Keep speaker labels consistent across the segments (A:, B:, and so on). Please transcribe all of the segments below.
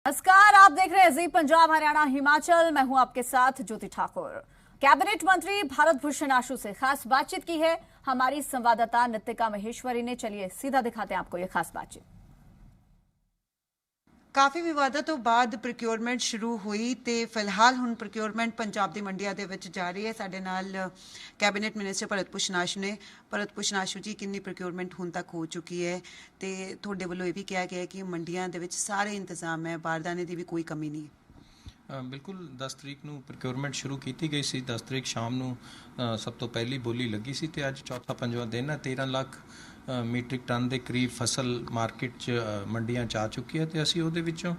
A: नमस्कार, आप देख रहे हैं जी पंजाब हरियाणा हिमाचल। मैं हूं आपके साथ ज्योति ठाकुर। कैबिनेट मंत्री भारत भूषण आशु से खास बातचीत की है हमारी संवाददाता नितिका महेश्वरी ने। चलिए सीधा दिखाते हैं आपको ये खास बातचीत।
B: ਕਾਫੀ ਵਿਵਾਦਾਂ ਤੋਂ ਬਾਅਦ ਪ੍ਰੋਕਿਉਰਮੈਂਟ ਸ਼ੁਰੂ ਹੋਈ ਤੇ ਫਿਲਹਾਲ ਹੁਣ ਪ੍ਰੋਕਿਉਰਮੈਂਟ ਪੰਜਾਬ ਦੀ ਮੰਡੀਆਂ ਦੇ ਵਿੱਚ ਜਾਰੀ ਹੈ। ਸਾਡੇ ਨਾਲ ਕੈਬਨਿਟ ਮਿਨਿਸਟਰ ਭਰਤ ਭੂਸ਼ਣ ਆਸ਼ੂ ਨੇ। ਭਰਤ ਭੂਸ਼ਣ ਆਸ਼ੂ ਜੀ, ਕਿੰਨੀ ਪ੍ਰੋਕਿਉਰਮੈਂਟ ਹੁਣ ਤੱਕ ਹੋ ਚੁੱਕੀ ਹੈ ਤੇ ਤੁਹਾਡੇ ਵੱਲੋਂ ਇਹ ਵੀ ਕਿਹਾ ਗਿਆ ਕਿ ਮੰਡੀਆਂ ਦੇ ਵਿੱਚ ਸਾਰੇ ਇੰਤਜ਼ਾਮ ਹੈ, ਬਾਰਦਾਨੇ ਦੀ ਵੀ ਕੋਈ ਕਮੀ ਨਹੀਂ ਹੈ?
C: ਬਿਲਕੁਲ 10 ਤਰੀਕ ਨੂੰ ਪ੍ਰੋਕਿਉਰਮੈਂਟ ਸ਼ੁਰੂ ਕੀਤੀ ਗਈ ਸੀ। 10 ਤਰੀਕ ਸ਼ਾਮ ਨੂੰ ਸਭ ਤੋਂ ਪਹਿਲੀ ਬੋਲੀ ਲੱਗੀ ਸੀ ਤੇ ਅੱਜ ਚੌਥਾ ਪੰਜਵਾਂ ਦਿਨ ਹੈ। 13 ਲੱਖ ਮੀਟ੍ਰਿਕ ਟਨ ਦੇ ਕਰੀਬ ਫਸਲ ਮਾਰਕੀਟ 'ਚ ਮੰਡੀਆਂ 'ਚ ਆ ਚੁੱਕੀ ਹੈ ਤੇ ਅਸੀਂ ਉਹਦੇ ਵਿੱਚੋਂ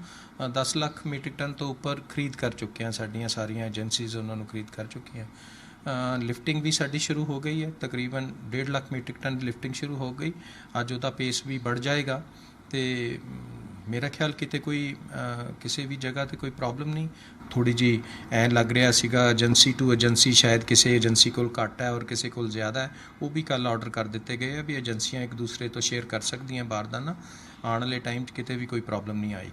C: 10 ਲੱਖ ਮੀਟ੍ਰਿਕ ਟਨ ਤੋਂ ਉੱਪਰ ਖਰੀਦ ਕਰ ਚੁੱਕੇ ਹਾਂ। ਸਾਡੀਆਂ ਸਾਰੀਆਂ ਏਜੰਸੀਜ਼ ਉਹਨਾਂ ਨੂੰ ਖਰੀਦ ਕਰ ਚੁੱਕੀਆਂ। ਲਿਫਟਿੰਗ ਵੀ ਸਾਡੀ ਸ਼ੁਰੂ ਹੋ ਗਈ ਹੈ। ਤਕਰੀਬਨ 1.5 ਲੱਖ ਮੀਟ੍ਰਿਕ ਟਨ ਦੀ ਲਿਫਟਿੰਗ ਸ਼ੁਰੂ ਹੋ ਗਈ। ਅੱਜ ਉਹਦਾ ਪੇਸ ਵੀ बढ़ ਜਾਏਗਾ ਤੇ ਮੇਰਾ ਖਿਆਲ ਕਿਤੇ ਕੋਈ ਕਿਸੇ ਵੀ ਜਗ੍ਹਾ 'ਤੇ ਕੋਈ ਪ੍ਰੋਬਲਮ ਨਹੀਂ। ਥੋੜ੍ਹੀ ਜਿਹੀ ਐਂ ਲੱਗ ਰਿਹਾ ਸੀਗਾ ਏਜੰਸੀ ਟੂ ਏਜੰਸੀ, ਸ਼ਾਇਦ ਕਿਸੇ ਏਜੰਸੀ ਕੋਲ ਘੱਟ ਹੈ ਔਰ ਕਿਸੇ ਕੋਲ ਜ਼ਿਆਦਾ ਹੈ। ਉਹ ਵੀ ਕੱਲ੍ਹ ਆਰਡਰ ਕਰ ਦਿੱਤੇ ਗਏ ਆ ਵੀ ਏਜੰਸੀਆਂ ਇੱਕ ਦੂਸਰੇ ਤੋਂ ਸ਼ੇਅਰ ਕਰ ਸਕਦੀਆਂ ਬਾਰਦਾਨਾ। ਆਉਣ ਵਾਲੇ ਟਾਈਮ 'ਚ ਕਿਤੇ ਵੀ ਕੋਈ ਪ੍ਰੋਬਲਮ ਨਹੀਂ ਆਏਗੀ।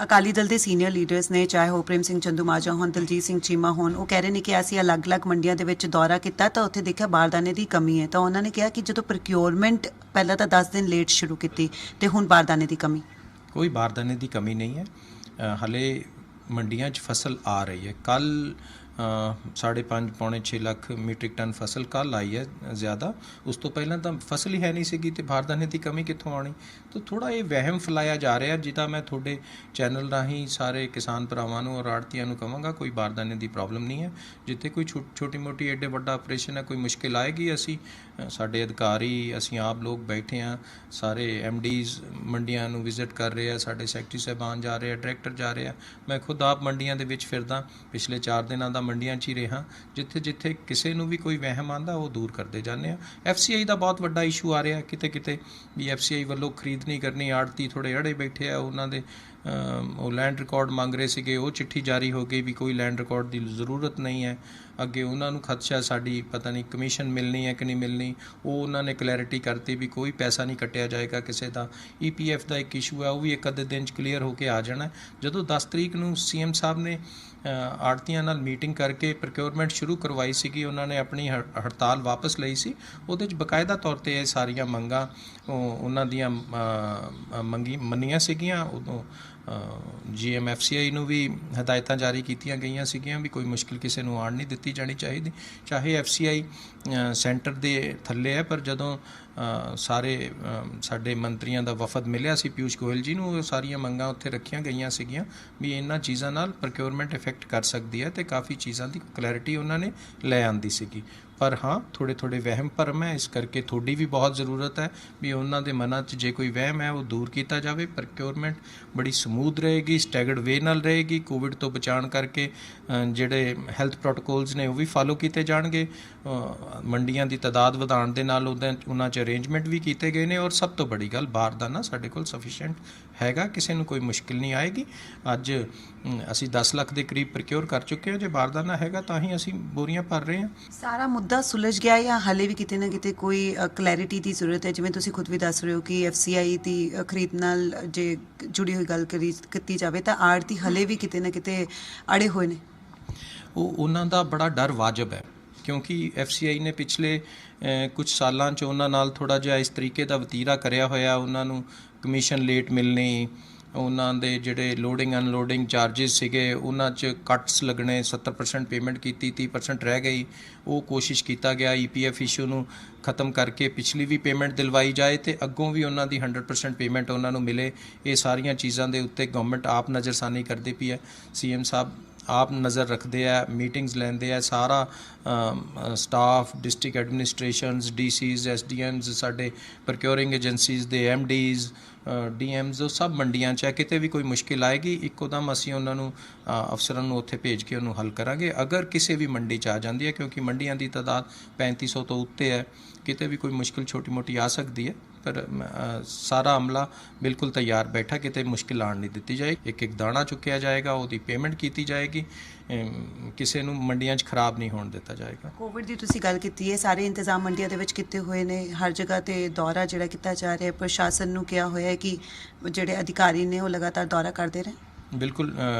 B: ਅਕਾਲੀ ਦਲ ਦੇ ਸੀਨੀਅਰ ਲੀਡਰਸ ਨੇ, ਚਾਹੇ ਉਹ ਪ੍ਰੇਮ ਸਿੰਘ ਚੰਦੂਮਾਜਰਾ ਹੋਣ, ਦਲਜੀਤ ਸਿੰਘ ਚੀਮਾ ਹੋਣ, ਉਹ ਕਹਿ ਰਹੇ ਨੇ ਕਿ ਅਸੀਂ ਅਲੱਗ-ਅਲੱਗ ਮੰਡੀਆਂ ਦੇ ਵਿੱਚ ਦੌਰਾ ਕੀਤਾ ਤਾਂ ਉੱਥੇ ਦੇਖਿਆ ਬਾਰਦਾਨੇ ਦੀ ਕਮੀ ਹੈ। ਤਾਂ ਉਹਨਾਂ ਨੇ ਕਿਹਾ ਕਿ ਜਦੋਂ ਪ੍ਰੋਕਿਉਰਮੈਂਟ ਪਹਿਲਾਂ ਤਾਂ 10 ਦਿਨ ਲੇਟ ਸ਼ੁਰੂ ਕੀਤੀ ਤੇ ਹੁਣ ਬਾਰਦਾਨੇ ਦੀ ਕਮੀ?
C: ਕੋਈ ਬਾਰਦਾਨੇ ਦੀ ਕਮੀ ਨਹੀਂ ਹੈ। ਹਾਲੇ ਮੰਡੀਆਂ 'ਚ ਫਸਲ ਆ ਰਹੀ ਹੈ। ਕੱਲ੍ਹ 5.5 ਪੌਣੇ 6 ਲੱਖ ਮੀਟ੍ਰਿਕ ਟਨ ਫਸਲ ਕੱਲ੍ਹ ਆਈ ਹੈ ਜ਼ਿਆਦਾ। ਉਸ ਤੋਂ ਪਹਿਲਾਂ ਤਾਂ ਫਸਲ ਹੀ ਹੈ ਨਹੀਂ ਸੀਗੀ ਤੇ ਬਾਰਦਾਨੇ ਦੀ ਕਮੀ ਕਿੱਥੋਂ ਆਉਣੀ? ਤਾਂ ਥੋੜ੍ਹਾ ਇਹ ਵਹਿਮ ਫੈਲਾਇਆ ਜਾ ਰਿਹਾ, ਜਿੱਦਾਂ ਮੈਂ ਤੁਹਾਡੇ ਚੈਨਲ ਰਾਹੀਂ ਸਾਰੇ ਕਿਸਾਨ ਭਰਾਵਾਂ ਨੂੰ ਔਰ ਆੜ੍ਹਤੀਆਂ ਨੂੰ ਕਹਾਂਗਾ ਕੋਈ ਬਾਰਦਾਨੇ ਦੀ ਪ੍ਰੋਬਲਮ ਨਹੀਂ ਹੈ। ਜਿੱਥੇ ਕੋਈ ਛੋਟੀ ਮੋਟੀ ਐਡੇ ਵੱਡਾ ਆਪਰੇਸ਼ਨ ਹੈ, ਕੋਈ ਮੁਸ਼ਕਿਲ ਆਏਗੀ, ਅਸੀਂ ਸਾਡੇ ਅਧਿਕਾਰੀ, ਅਸੀਂ ਆਪ ਲੋਕ ਬੈਠੇ ਹਾਂ, ਸਾਰੇ MDs ਮੰਡੀਆਂ ਨੂੰ ਵਿਜ਼ਿਟ ਕਰ ਰਹੇ ਆ, ਸਾਡੇ ਸੈਕਟਰੀ ਸਾਹਿਬਾਨ ਜਾ ਰਹੇ ਆ, ਡਾਇਰੈਕਟਰ ਜਾ ਰਹੇ ਆ। ਮੈਂ ਖੁਦ ਆਪ ਮੰਡੀਆਂ ਦੇ ਵਿੱਚ ਫਿਰਦਾ, ਪਿਛਲੇ 4 ਦਿਨਾਂ ਦਾ ਮੰਡੀਆਂ 'ਚ ਹੀ ਰਿਹਾ। ਜਿੱਥੇ ਜਿੱਥੇ ਕਿਸੇ ਨੂੰ ਵੀ ਕੋਈ ਵਹਿਮ ਆਉਂਦਾ ਉਹ ਦੂਰ ਕਰਦੇ ਜਾਂਦੇ ਆ। FCI ਦਾ ਬਹੁਤ ਵੱਡਾ ਇਸ਼ੂ ਆ ਰਿਹਾ ਕਿਤੇ ਕਿਤੇ ਵੀ FCI ਵੱਲੋਂ ਖਰੀਦ ਨਹੀਂ ਕਰਨੀ। ਆੜਤੀ ਥੋੜ੍ਹੇ ਅੜੇ ਬੈਠੇ ਆ, ਉਹਨਾਂ ਦੇ ਉਹ ਲੈਂਡ ਰਿਕਾਰਡ ਮੰਗ ਰਹੇ ਸੀਗੇ, ਉਹ ਚਿੱਠੀ ਜਾਰੀ ਹੋ ਗਈ ਵੀ ਕੋਈ ਲੈਂਡ ਰਿਕਾਰਡ ਦੀ ਜ਼ਰੂਰਤ ਨਹੀਂ ਹੈ। ਅੱਗੇ ਉਹਨਾਂ ਨੂੰ ਖਦਸ਼ਾ ਸਾਡੀ ਪਤਾ ਨਹੀਂ ਕਮਿਸ਼ਨ ਮਿਲਣੀ ਹੈ ਕਿ ਨਹੀਂ ਮਿਲਣੀ, ਉਹ ਉਹਨਾਂ ਨੇ ਕਲੈਰਿਟੀ ਕਰਤੀ ਵੀ ਕੋਈ ਪੈਸਾ ਨਹੀਂ ਕੱਟਿਆ ਜਾਏਗਾ ਕਿਸੇ ਦਾ। EPF ਦਾ ਇੱਕ ਇਸ਼ੂ ਹੈ, ਉਹ ਵੀ ਇੱਕ ਅੱਧੇ ਦਿਨ 'ਚ ਕਲੀਅਰ ਹੋ ਕੇ ਆ ਜਾਣਾ। ਜਦੋਂ 10 ਤਰੀਕ ਨੂੰ CM ਸਾਹਿਬ ਨੇ ਆੜਤੀਆਂ ਨਾਲ ਮੀਟਿੰਗ ਕਰਕੇ ਪ੍ਰੋਕਿਉਰਮੈਂਟ ਸ਼ੁਰੂ ਕਰਵਾਈ ਸੀਗੀ, ਉਹਨਾਂ ਨੇ ਆਪਣੀ ਹੜਤਾਲ ਵਾਪਸ ਲਈ ਸੀ। ਉਹਦੇ 'ਚ ਬਕਾਇਦਾ ਤੌਰ 'ਤੇ ਇਹ ਸਾਰੀਆਂ ਮੰਗਾਂ ਉਹਨਾਂ ਦੀਆਂ ਮੰਨੀਆਂ ਸੀਗੀਆਂ। ਉਦੋਂ GM FCI ਨੂੰ ਵੀ ਹਦਾਇਤਾਂ ਜਾਰੀ ਕੀਤੀਆਂ ਗਈਆਂ ਸੀਗੀਆਂ ਵੀ ਕੋਈ ਮੁਸ਼ਕਿਲ ਕਿਸੇ ਨੂੰ ਆਉਣ ਨਹੀਂ ਦਿੱਤੀ ਜਾਣੀ ਚਾਹੀਦੀ। ਚਾਹੇ FCI ਸੈਂਟਰ ਦੇ ਥੱਲੇ ਹੈ, ਪਰ ਜਦੋਂ ਸਾਰੇ ਸਾਡੇ ਮੰਤਰੀਆਂ ਦਾ ਵਫਦ ਮਿਲਿਆ ਸੀ ਪਿਊਸ਼ ਗੋਇਲ ਜੀ ਨੂੰ, ਉਹ ਸਾਰੀਆਂ ਮੰਗਾਂ ਉੱਥੇ ਰੱਖੀਆਂ ਗਈਆਂ ਸੀਗੀਆਂ ਵੀ ਇਹਨਾਂ ਚੀਜ਼ਾਂ ਨਾਲ ਪ੍ਰੋਕਿਉਰਮੈਂਟ ਇਫੈਕਟ ਕਰ ਸਕਦੀ ਹੈ ਤੇ ਕਾਫੀ ਚੀਜ਼ਾਂ ਦੀ ਕਲੈਰਿਟੀ ਉਹਨਾਂ ਨੇ ਲੈ ਆਂਦੀ ਸੀਗੀ। ਪਰ ਹਾਂ, ਥੋੜ੍ਹੇ ਵਹਿਮ ਭਰਮ ਹੈ, ਇਸ ਕਰਕੇ ਤੁਹਾਡੀ ਵੀ ਬਹੁਤ ਜ਼ਰੂਰਤ ਹੈ ਵੀ ਉਹਨਾਂ ਦੇ ਮਨਾਂ 'ਚ ਜੇ ਕੋਈ ਵਹਿਮ ਹੈ ਉਹ ਦੂਰ ਕੀਤਾ ਜਾਵੇ। ਪ੍ਰੋਕਿਉਰਮੈਂਟ ਬੜੀ ਸਮੂਥ ਰਹੇਗੀ, ਸਟੈਗਰਡ ਵੇ ਨਾਲ ਰਹੇਗੀ। ਕੋਵਿਡ ਤੋਂ ਬਚਾਉਣ ਕਰਕੇ ਜਿਹੜੇ ਹੈਲਥ ਪ੍ਰੋਟੋਕੋਲਸ ਨੇ ਉਹ ਵੀ ਫਾਲੋ ਕੀਤੇ ਜਾਣਗੇ। ਮੰਡੀਆਂ ਦੀ ਤਾਦਾਦ ਵਧਾਉਣ ਦੇ ਨਾਲ ਉਹਨਾਂ 'ਚ ਅਰੇਂਜਮੈਂਟ ਵੀ ਕੀਤੇ ਗਏ ਨੇ ਔਰ ਸਭ ਤੋਂ ਬੜੀ ਗੱਲ ਬਾਰਦਾਨਾ ਸਾਡੇ ਕੋਲ ਸਫੀਸ਼ੀਐਂਟ ਹੈਗਾ, ਕਿਸੇ ਨੂੰ ਕੋਈ ਮੁਸ਼ਕਿਲ ਨਹੀਂ ਆਏਗੀ। ਅੱਜ ਅਸੀਂ 10 ਲੱਖ ਦੇ ਕਰੀਬ ਪ੍ਰੋਕਿਉਰ ਕਰ ਚੁੱਕੇ ਹਾਂ। ਜੇ ਬਾਰਦਾਨਾ ਹੈਗਾ ਤਾਂ ਹੀ ਅਸੀਂ ਬੋਰੀਆਂ ਭਰ ਰਹੇ ਹਾਂ।
B: ਸਾਰਾ ਮੁੱਦਾ ਸੁਲਝ ਗਿਆ ਜਾਂ ਹਾਲੇ ਵੀ ਕਿਤੇ ਨਾ ਕਿਤੇ ਕੋਈ ਕਲੈਰਿਟੀ ਦੀ ਜ਼ਰੂਰਤ ਹੈ? ਜਿਵੇਂ ਤੁਸੀਂ ਖੁਦ ਵੀ ਦੱਸ ਰਹੇ ਹੋ ਕਿ FCI ਦੀ ਖਰੀਦ ਨਾਲ ਜੇ ਜੁੜੀ ਹੋਈ ਗੱਲ ਕੀਤੀ ਜਾਵੇ ਤਾਂ ਆੜਤੀ ਹਾਲੇ ਵੀ ਕਿਤੇ ਨਾ ਕਿਤੇ ਅੜੇ ਹੋਏ ਨੇ।
C: ਉਹਨਾਂ ਦਾ ਬੜਾ ਡਰ ਵਾਜਬ ਹੈ ਕਿਉਂਕਿ FCI ਨੇ ਪਿਛਲੇ ਕੁਝ ਸਾਲਾਂ 'ਚ ਉਹਨਾਂ ਨਾਲ ਥੋੜ੍ਹਾ ਜਿਹਾ ਇਸ ਤਰੀਕੇ ਦਾ ਵਤੀਰਾ ਕਰਿਆ ਹੋਇਆ। ਉਹਨਾਂ ਨੂੰ ਕਮਿਸ਼ਨ ਲੇਟ ਮਿਲਣੀ, ਉਹਨਾਂ ਦੇ ਜਿਹੜੇ ਲੋਡਿੰਗ ਅਨਲੋਡਿੰਗ ਚਾਰਜਿਸ ਸੀਗੇ ਉਹਨਾਂ 'ਚ ਕੱਟਸ ਲੱਗਣੇ। 70% ਪੇਮੈਂਟ ਕੀਤੀ, 30% ਰਹਿ ਗਈ। ਉਹ ਕੋਸ਼ਿਸ਼ ਕੀਤਾ ਗਿਆ EPF ਇਸ਼ੂ ਨੂੰ ਖ਼ਤਮ ਕਰਕੇ ਪਿਛਲੀ ਵੀ ਪੇਮੈਂਟ ਦਿਲਵਾਈ ਜਾਏ ਤੇ ਅੱਗੋਂ ਵੀ ਉਹਨਾਂ ਦੀ 100% ਪੇਮੈਂਟ ਉਹਨਾਂ ਨੂੰ ਮਿਲੇ। ਇਹ ਸਾਰੀਆਂ ਚੀਜ਼ਾਂ ਦੇ ਉੱਤੇ ਗਵਰਨਮੈਂਟ ਆਪ ਨਜ਼ਰਸਾਨੀ ਕਰਦੀ ਪਈ ਹੈ। CM ਸਾਹਿਬ ਆਪ ਨਜ਼ਰ ਰੱਖਦੇ ਆ, ਮੀਟਿੰਗਸ ਲੈਂਦੇ ਆ। ਸਾਰਾ ਸਟਾਫ, ਡਿਸਟ੍ਰਿਕਟ ਐਡਮਿਨਿਸਟ੍ਰੇਸ਼ਨਸ, DCs, SDMs, ਸਾਡੇ ਪ੍ਰੋਕਿਉਰਿੰਗ ਏਜੰਸੀਜ਼ ਦੇ MDs, DMs, ਉਹ ਸਭ ਮੰਡੀਆਂ 'ਚ ਹੈ। ਕਿਤੇ ਵੀ ਕੋਈ ਮੁਸ਼ਕਿਲ ਆਏਗੀ ਇੱਕੋ ਦਮ ਅਸੀਂ ਉਹਨਾਂ ਨੂੰ ਅਫਸਰਾਂ ਨੂੰ ਉੱਥੇ ਭੇਜ ਕੇ ਉਹਨੂੰ ਹੱਲ ਕਰਾਂਗੇ। ਅਗਰ ਕਿਸੇ ਵੀ ਮੰਡੀ 'ਚ ਆ ਜਾਂਦੀ ਹੈ, ਕਿਉਂਕਿ ਮੰਡੀਆਂ ਦੀ ਤਾਦਾਦ 3500 ਤੋਂ ਉੱਤੇ ਹੈ, ਕਿਤੇ ਵੀ ਕੋਈ ਮੁਸ਼ਕਿਲ ਛੋਟੀ ਮੋਟੀ ਆ ਸਕਦੀ ਹੈ, ਪਰ ਸਾਰਾ ਅਮਲਾ ਬਿਲਕੁਲ ਤਿਆਰ ਬੈਠਾ, ਕਿਤੇ ਮੁਸ਼ਕਿਲ ਆਉਣ ਨਹੀਂ ਦਿੱਤੀ ਜਾਏਗੀ। ਇੱਕ ਦਾਣਾ ਚੁੱਕਿਆ ਜਾਏਗਾ, ਉਹਦੀ ਪੇਮੈਂਟ ਕੀਤੀ ਜਾਏਗੀ, ਕਿਸੇ ਨੂੰ ਮੰਡੀਆਂ 'ਚ ਖਰਾਬ ਨਹੀਂ ਹੋਣ ਦਿੱਤਾ ਜਾਏਗਾ।
B: ਕੋਵਿਡ ਦੀ ਤੁਸੀਂ ਗੱਲ ਕੀਤੀ ਹੈ, ਸਾਰੇ ਇੰਤਜ਼ਾਮ ਮੰਡੀਆਂ ਦੇ ਵਿੱਚ ਕੀਤੇ ਹੋਏ ਨੇ। ਹਰ ਜਗ੍ਹਾ 'ਤੇ ਦੌਰਾ ਜਿਹੜਾ ਕੀਤਾ ਜਾ ਰਿਹਾ, ਪ੍ਰਸ਼ਾਸਨ ਨੂੰ ਕਿਹਾ ਹੋਇਆ ਹੈ ਕਿ ਜਿਹੜੇ ਅਧਿਕਾਰੀ ਨੇ ਉਹ ਲਗਾਤਾਰ ਦੌਰਾ ਕਰਦੇ ਰਹੇ?
C: ਬਿਲਕੁਲ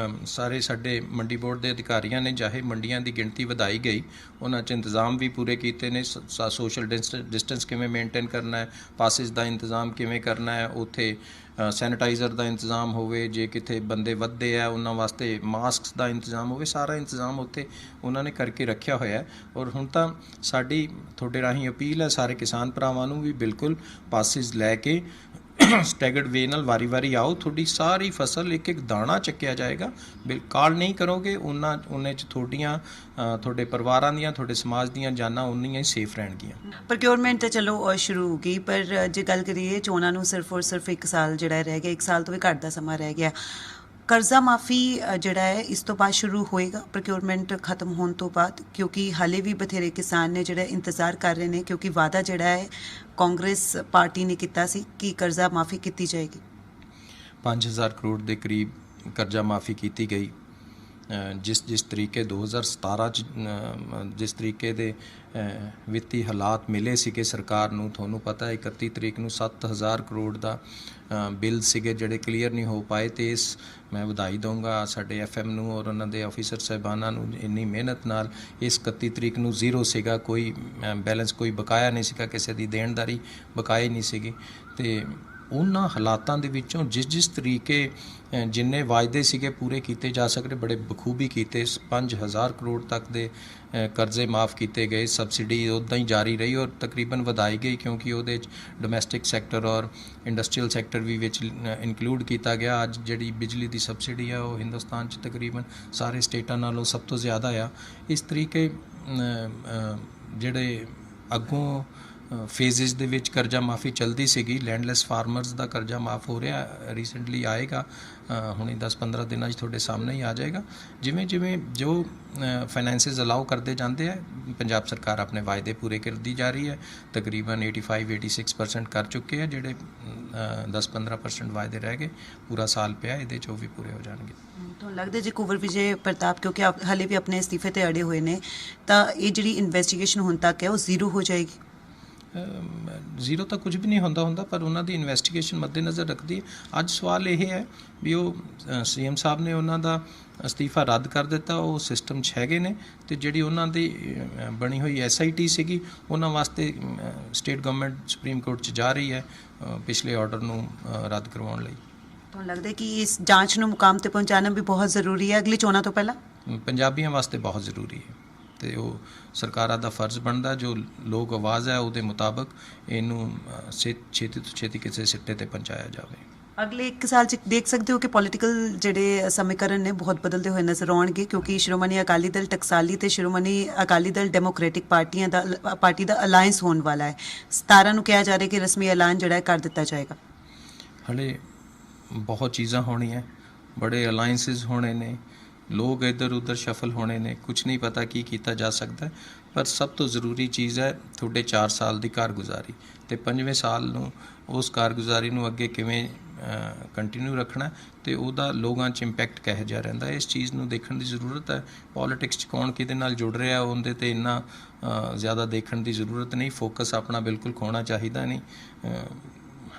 C: ਸਾਰੇ ਸਾਡੇ ਮੰਡੀ ਬੋਰਡ ਦੇ ਅਧਿਕਾਰੀਆਂ ਨੇ ਚਾਹੇ ਮੰਡੀਆਂ ਦੀ ਗਿਣਤੀ ਵਧਾਈ ਗਈ, ਉਹਨਾਂ 'ਚ ਇੰਤਜ਼ਾਮ ਵੀ ਪੂਰੇ ਕੀਤੇ ਨੇ। ਸੋਸ਼ਲ ਡਿਸਟੈਂਸ ਕਿਵੇਂ ਮੇਨਟੇਨ ਕਰਨਾ ਹੈ, ਪਾਸਿਸ ਦਾ ਇੰਤਜ਼ਾਮ ਕਿਵੇਂ ਕਰਨਾ ਹੈ, ਉੱਥੇ ਸੈਨੀਟਾਈਜ਼ਰ ਦਾ ਇੰਤਜ਼ਾਮ ਹੋਵੇ, ਜੇ ਕਿਤੇ ਬੰਦੇ ਵੱਧਦੇ ਆ ਉਹਨਾਂ ਵਾਸਤੇ ਮਾਸਕਸ ਦਾ ਇੰਤਜ਼ਾਮ ਹੋਵੇ, ਸਾਰਾ ਇੰਤਜ਼ਾਮ ਉੱਥੇ ਉਹਨਾਂ ਨੇ ਕਰਕੇ ਰੱਖਿਆ ਹੋਇਆ। ਔਰ ਹੁਣ ਤਾਂ ਸਾਡੀ ਤੁਹਾਡੇ ਰਾਹੀਂ ਅਪੀਲ ਹੈ ਸਾਰੇ ਕਿਸਾਨ ਭਰਾਵਾਂ ਨੂੰ ਵੀ ਬਿਲਕੁਲ ਪਾਸਿਸ ਲੈ ਕੇ ਸਟੈਗਰਡ ਵੇ ਨਾਲ ਵਾਰੀ ਆਓ, ਤੁਹਾਡੀ ਸਾਰੀ ਫਸਲ ਇੱਕ ਦਾਣਾ ਚੱਕਿਆ ਜਾਏਗਾ। ਕਾਲ ਨਹੀਂ ਕਰੋਗੇ ਉਹਨੇ 'ਚ ਤੁਹਾਡੇ ਪਰਿਵਾਰਾਂ ਦੀਆਂ, ਤੁਹਾਡੇ ਸਮਾਜ ਦੀਆਂ ਜਾਨਾਂ ਉਨੀਆਂ ਹੀ ਸੇਫ ਰਹਿਣਗੀਆਂ।
B: ਪ੍ਰੋਕਿਉਰਮੈਂਟ ਤਾਂ ਚਲੋ ਸ਼ੁਰੂ ਹੋ ਗਈ, ਪਰ ਜੇ ਗੱਲ ਕਰੀਏ ਚੋਣਾਂ ਨੂੰ ਸਿਰਫ ਔਰ ਸਿਰਫ 1 ਸਾਲ ਜਿਹੜਾ ਰਹਿ ਗਿਆ, 1 ਸਾਲ ਤੋਂ ਵੀ ਘੱਟ ਦਾ ਸਮਾਂ ਰਹਿ ਗਿਆ। ਕਰਜ਼ਾ ਮਾਫੀ ਜਿਹੜਾ ਹੈ ਇਸ ਤੋਂ ਬਾਅਦ ਸ਼ੁਰੂ ਹੋਏਗਾ ਪ੍ਰੋਕਿਉਰਮੈਂਟ ਖਤਮ ਹੋਣ ਤੋਂ ਬਾਅਦ? ਕਿਉਂਕਿ ਹਾਲੇ ਵੀ ਬਥੇਰੇ ਕਿਸਾਨ ਨੇ ਜਿਹੜੇ ਇੰਤਜ਼ਾਰ ਕਰ ਰਹੇ ਨੇ, ਕਿਉਂਕਿ ਵਾਅਦਾ ਜਿਹੜਾ ਹੈ ਕਾਂਗਰਸ ਪਾਰਟੀ ਨੇ ਕੀਤਾ ਸੀ ਕਿ ਕਰਜ਼ਾ ਮਾਫੀ ਕੀਤੀ ਜਾਏਗੀ।
C: 5000 ਕਰੋੜ ਦੇ ਕਰੀਬ ਕਰਜ਼ਾ ਮਾਫੀ ਕੀਤੀ ਗਈ। ਜਿਸ ਤਰੀਕੇ 2017 'ਚ ਜਿਸ ਤਰੀਕੇ ਦੇ ਵਿੱਤੀ ਹਾਲਾਤ ਮਿਲੇ ਸੀਗੇ ਸਰਕਾਰ ਨੂੰ, ਤੁਹਾਨੂੰ ਪਤਾ 31 ਤਰੀਕ ਨੂੰ 7000 ਕਰੋੜ ਦਾ ਬਿੱਲ ਸੀਗੇ ਜਿਹੜੇ ਕਲੀਅਰ ਨਹੀਂ ਹੋ ਪਾਏ। ਅਤੇ ਮੈਂ ਵਧਾਈ ਦਊਂਗਾ ਸਾਡੇ FM ਨੂੰ ਔਰ ਉਹਨਾਂ ਦੇ ਆਫੀਸਰ ਸਾਹਿਬਾਨਾਂ ਨੂੰ, ਇੰਨੀ ਮਿਹਨਤ ਨਾਲ ਇਸ 31 ਤਰੀਕ ਨੂੰ ਜ਼ੀਰੋ ਸੀਗਾ, ਕੋਈ ਬੈਲੈਂਸ, ਕੋਈ ਬਕਾਇਆ ਨਹੀਂ ਸੀਗਾ, ਕਿਸੇ ਦੀ ਦੇਣਦਾਰੀ ਬਕਾਏ ਨਹੀਂ ਸੀਗੀ। ਅਤੇ ਉਹਨਾਂ ਹਾਲਾਤਾਂ ਦੇ ਵਿੱਚੋਂ ਜਿਸ ਤਰੀਕੇ ਜਿੰਨੇ ਵਾਅਦੇ ਸੀਗੇ ਪੂਰੇ ਕੀਤੇ ਜਾ ਸਕਦੇ, ਬੜੇ ਬਖੂਬੀ ਕੀਤੇ। 5000 ਕਰੋੜ ਤੱਕ ਦੇ ਕਰਜ਼ੇ ਮਾਫ ਕੀਤੇ ਗਏ, ਸਬਸਿਡੀ ਉੱਦਾਂ ਹੀ ਜਾਰੀ ਰਹੀ ਔਰ ਤਕਰੀਬਨ ਵਧਾਈ ਗਈ, ਕਿਉਂਕਿ ਉਹਦੇ 'ਚ ਡੋਮੈਸਟਿਕ ਸੈਕਟਰ ਔਰ ਇੰਡਸਟਰੀਅਲ ਸੈਕਟਰ ਵੀ ਵਿੱਚ ਇਨਕਲੂਡ ਕੀਤਾ ਗਿਆ। ਅੱਜ ਜਿਹੜੀ ਬਿਜਲੀ ਦੀ ਸਬਸਿਡੀ ਆ ਉਹ ਹਿੰਦੁਸਤਾਨ 'ਚ ਤਕਰੀਬਨ ਸਾਰੇ ਸਟੇਟਾਂ ਨਾਲੋਂ ਸਭ ਤੋਂ ਜ਼ਿਆਦਾ ਆ। ਇਸ ਤਰੀਕੇ ਜਿਹੜੇ ਅੱਗੋਂ ਫੇਜ਼ਿਸ ਦੇ ਵਿੱਚ ਕਰਜ਼ਾ ਮਾਫੀ ਚੱਲਦੀ ਸੀਗੀ। ਲੈਂਡਲੈਸ ਫਾਰਮਰਸ ਦਾ ਕਰਜ਼ਾ ਮਾਫ ਹੋ ਰਿਹਾ, ਰੀਸੈਂਟਲੀ ਆਏਗਾ, ਹੁਣੇ 10-15 ਦਿਨਾਂ 'ਚ ਤੁਹਾਡੇ ਸਾਹਮਣੇ ਹੀ ਆ ਜਾਏਗਾ। ਜਿਵੇਂ ਜੋ ਫਾਈਨੈਂਸਿਸ ਅਲਾਓ ਕਰਦੇ ਜਾਂਦੇ ਆ, ਪੰਜਾਬ ਸਰਕਾਰ ਆਪਣੇ ਵਾਅਦੇ ਪੂਰੇ ਕਰਦੀ ਜਾ ਰਹੀ ਹੈ। ਤਕਰੀਬਨ 85-86% ਕਰ ਚੁੱਕੇ ਆ। ਜਿਹੜੇ 10-15% ਵਾਅਦੇ ਰਹਿ ਗਏ, ਪੂਰਾ ਸਾਲ ਪਿਆ, ਇਹਦੇ 'ਚ ਉਹ ਵੀ ਪੂਰੇ ਹੋ ਜਾਣਗੇ।
B: ਤੁਹਾਨੂੰ ਲੱਗਦਾ ਜੇ ਕੁੰਵਰ ਵਿਜੇ ਪ੍ਰਤਾਪ ਕਿਉਂਕਿ ਹਾਲੇ ਵੀ ਆਪਣੇ ਅਸਤੀਫੇ 'ਤੇ ਅੜੇ ਹੋਏ ਨੇ, ਤਾਂ ਇਹ ਜਿਹੜੀ ਇਨਵੈਸਟੀਗੇਸ਼ਨ ਹੁਣ ਤੱਕ ਹੈ ਉਹ ਜ਼ੀਰੋ ਹੋ ਜਾਏਗੀ?
C: ਜ਼ੀਰੋ ਤਾਂ ਕੁਝ ਵੀ ਨਹੀਂ ਹੁੰਦਾ, ਪਰ ਉਹਨਾਂ ਦੀ ਇਨਵੈਸਟੀਗੇਸ਼ਨ ਮੱਦੇਨਜ਼ਰ ਰੱਖਦੀ ਹੈ। ਅੱਜ ਸਵਾਲ ਇਹ ਹੈ ਵੀ ਉਹ CM ਸਾਹਿਬ ਨੇ ਉਹਨਾਂ ਦਾ ਅਸਤੀਫਾ ਰੱਦ ਕਰ ਦਿੱਤਾ, ਉਹ ਸਿਸਟਮ 'ਚ ਹੈਗੇ ਨੇ, ਅਤੇ ਜਿਹੜੀ ਉਹਨਾਂ ਦੀ ਬਣੀ ਹੋਈ SIT ਸੀਗੀ ਉਹਨਾਂ ਵਾਸਤੇ ਸਟੇਟ ਗਵਰਨਮੈਂਟ ਸੁਪਰੀਮ ਕੋਰਟ 'ਚ ਜਾ ਰਹੀ ਹੈ ਪਿਛਲੇ ਆਰਡਰ ਨੂੰ ਰੱਦ ਕਰਵਾਉਣ ਲਈ।
B: ਤੁਹਾਨੂੰ ਲੱਗਦਾ ਕਿ ਇਸ ਜਾਂਚ ਨੂੰ ਮੁਕਾਮ 'ਤੇ ਪਹੁੰਚਾਉਣਾ ਵੀ ਬਹੁਤ ਜ਼ਰੂਰੀ ਹੈ ਅਗਲੀ ਚੋਣਾਂ ਤੋਂ ਪਹਿਲਾਂ?
C: ਪੰਜਾਬੀਆਂ ਵਾਸਤੇ ਬਹੁਤ ਜ਼ਰੂਰੀ ਹੈ, ਅਤੇ ਉਹ ਸਰਕਾਰਾਂ ਦਾ ਫਰਜ਼ ਬਣਦਾ ਜੋ ਲੋਕ ਆਵਾਜ਼ ਹੈ ਉਹਦੇ ਮੁਤਾਬਕ ਇਹਨੂੰ ਛੇਤੀ ਤੋਂ ਛੇਤੀ ਕਿਸੇ ਸਿੱਟੇ 'ਤੇ ਪਹੁੰਚਾਇਆ ਜਾਵੇ।
B: ਅਗਲੇ 1 ਸਾਲ 'ਚ ਦੇਖ ਸਕਦੇ ਹੋ ਕਿ ਪੋਲੀਟੀਕਲ ਜਿਹੜੇ ਸਮੀਕਰਨ ਨੇ ਬਹੁਤ ਬਦਲਦੇ ਹੋਏ ਨਜ਼ਰ ਆਉਣਗੇ, ਕਿਉਂਕਿ ਸ਼੍ਰੋਮਣੀ ਅਕਾਲੀ ਦਲ ਟਕਸਾਲੀ ਅਤੇ ਸ਼੍ਰੋਮਣੀ ਅਕਾਲੀ ਦਲ ਡੈਮੋਕ੍ਰੈਟਿਕ ਪਾਰਟੀ ਦਾ ਅਲਾਇੰਸ ਹੋਣ ਵਾਲਾ ਹੈ। 17 ਨੂੰ ਕਿਹਾ ਜਾ ਰਿਹਾ ਕਿ ਰਸਮੀ ਐਲਾਨ ਜਿਹੜਾ ਹੈ ਕਰ ਦਿੱਤਾ ਜਾਏਗਾ।
C: ਹਲੇ ਬਹੁਤ ਚੀਜ਼ਾਂ ਹੋਣੀਆਂ, ਬੜੇ ਅਲਾਇੰਸਿਸ ਹੋਣੇ ਨੇ, ਲੋਕ ਇੱਧਰ ਉੱਧਰ ਸ਼ਫਲ ਹੋਣੇ ਨੇ, ਕੁਝ ਨਹੀਂ ਪਤਾ ਕੀ ਕੀਤਾ ਜਾ ਸਕਦਾ। ਪਰ ਸਭ ਤੋਂ ਜ਼ਰੂਰੀ ਚੀਜ਼ ਹੈ ਤੁਹਾਡੇ 4 ਸਾਲ ਦੀ ਕਾਰਗੁਜ਼ਾਰੀ, ਅਤੇ 5ਵੇਂ ਸਾਲ ਨੂੰ ਉਸ ਕਾਰਗੁਜ਼ਾਰੀ ਨੂੰ ਅੱਗੇ ਕਿਵੇਂ ਕੰਟੀਨਿਊ ਰੱਖਣਾ, ਅਤੇ ਉਹਦਾ ਲੋਕਾਂ 'ਚ ਇੰਪੈਕਟ ਕਿਹੋ ਜਿਹਾ ਰਹਿੰਦਾ, ਇਸ ਚੀਜ਼ ਨੂੰ ਦੇਖਣ ਦੀ ਜ਼ਰੂਰਤ ਹੈ। ਪੋਲੀਟਿਕਸ 'ਚ ਕੌਣ ਕਿਹਦੇ ਨਾਲ ਜੁੜ ਰਿਹਾ ਉਹਦੇ 'ਤੇ ਇੰਨਾ ਜ਼ਿਆਦਾ ਦੇਖਣ ਦੀ ਜ਼ਰੂਰਤ ਨਹੀਂ। ਫੋਕਸ ਆਪਣਾ ਬਿਲਕੁਲ ਖੋਣਾ ਚਾਹੀਦਾ ਨਹੀਂ।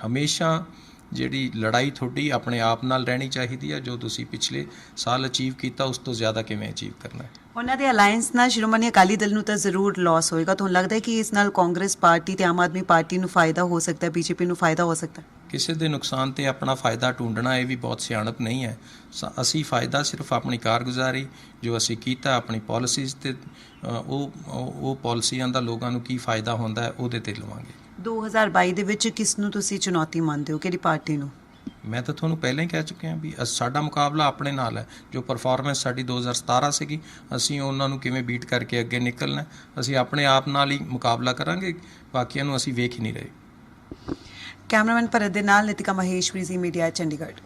C: ਹਮੇਸ਼ਾ ਜਿਹੜੀ ਲੜਾਈ ਤੁਹਾਡੀ ਆਪਣੇ ਆਪ ਨਾਲ ਰਹਿਣੀ ਚਾਹੀਦੀ ਹੈ, ਜੋ ਤੁਸੀਂ ਪਿਛਲੇ ਸਾਲ ਅਚੀਵ ਕੀਤਾ ਉਸ ਤੋਂ ਜ਼ਿਆਦਾ ਕਿਵੇਂ ਅਚੀਵ ਕਰਨਾ ਹੈ।
B: ਉਹਨਾਂ ਦੇ ਅਲਾਇੰਸ ਨਾਲ ਸ਼੍ਰੋਮਣੀ ਅਕਾਲੀ ਦਲ ਨੂੰ ਤਾਂ ਜ਼ਰੂਰ ਲਾਸ ਹੋਏਗਾ। ਤੁਹਾਨੂੰ ਲੱਗਦਾ ਹੈ ਕਿ ਇਸ ਨਾਲ ਕਾਂਗਰਸ ਪਾਰਟੀ ਤੇ ਆਮ ਆਦਮੀ ਪਾਰਟੀ ਨੂੰ ਫਾਇਦਾ ਹੋ ਸਕਦਾ ਹੈ, BJP ਨੂੰ ਫਾਇਦਾ ਹੋ ਸਕਦਾ ਹੈ?
C: ਕਿਸੇ ਦੇ ਨੁਕਸਾਨ 'ਤੇ ਆਪਣਾ ਫਾਇਦਾ ਢੂੰਡਣਾ ਇਹ ਵੀ ਬਹੁਤ ਸਿਆਣਪ ਨਹੀਂ ਹੈ। ਅਸੀਂ ਫਾਇਦਾ ਸਿਰਫ ਆਪਣੀ ਕਾਰਗੁਜ਼ਾਰੀ ਜੋ ਅਸੀਂ ਕੀਤਾ, ਆਪਣੀ ਪਾਲਿਸੀਜ਼ 'ਤੇ ਉਹ ਪਾਲਿਸੀਆਂ ਦਾ ਲੋਕਾਂ ਨੂੰ ਕੀ ਫਾਇਦਾ ਹੁੰਦਾ ਹੈ ਉਹਦੇ 'ਤੇ ਲਵਾਂਗੇ।
B: 2022 ਦੇ ਵਿੱਚ ਕਿਸ ਨੂੰ ਤੁਸੀਂ ਚੁਣੌਤੀ ਮੰਨਦੇ ਹੋ, ਕਿਹੜੀ ਪਾਰਟੀ ਨੂੰ?
C: ਮੈਂ ਤਾਂ ਤੁਹਾਨੂੰ ਪਹਿਲਾਂ ਹੀ ਕਹਿ ਚੁੱਕਿਆ ਵੀ ਸਾਡਾ ਮੁਕਾਬਲਾ ਆਪਣੇ ਨਾਲ ਹੈ। ਜੋ ਪਰਫਾਰਮੈਂਸ ਸਾਡੀ 2017 ਸੀਗੀ, ਅਸੀਂ ਉਹਨਾਂ ਨੂੰ ਕਿਵੇਂ ਬੀਟ ਕਰਕੇ ਅੱਗੇ ਨਿਕਲਣਾ, ਅਸੀਂ ਆਪਣੇ ਆਪ ਨਾਲ ਹੀ ਮੁਕਾਬਲਾ ਕਰਾਂਗੇ, ਬਾਕੀਆਂ ਨੂੰ ਅਸੀਂ ਵੇਖ ਹੀ ਨਹੀਂ ਰਹੇ।
B: ਕੈਮਰਾਮੈਨ ਭਰਤ ਦੇ ਨਾਲ ਨਿਤਿਕਾ ਮਹੇਸ਼ਵਰੀ, ਜ਼ੀ ਮੀਡੀਆ, ਚੰਡੀਗੜ੍ਹ।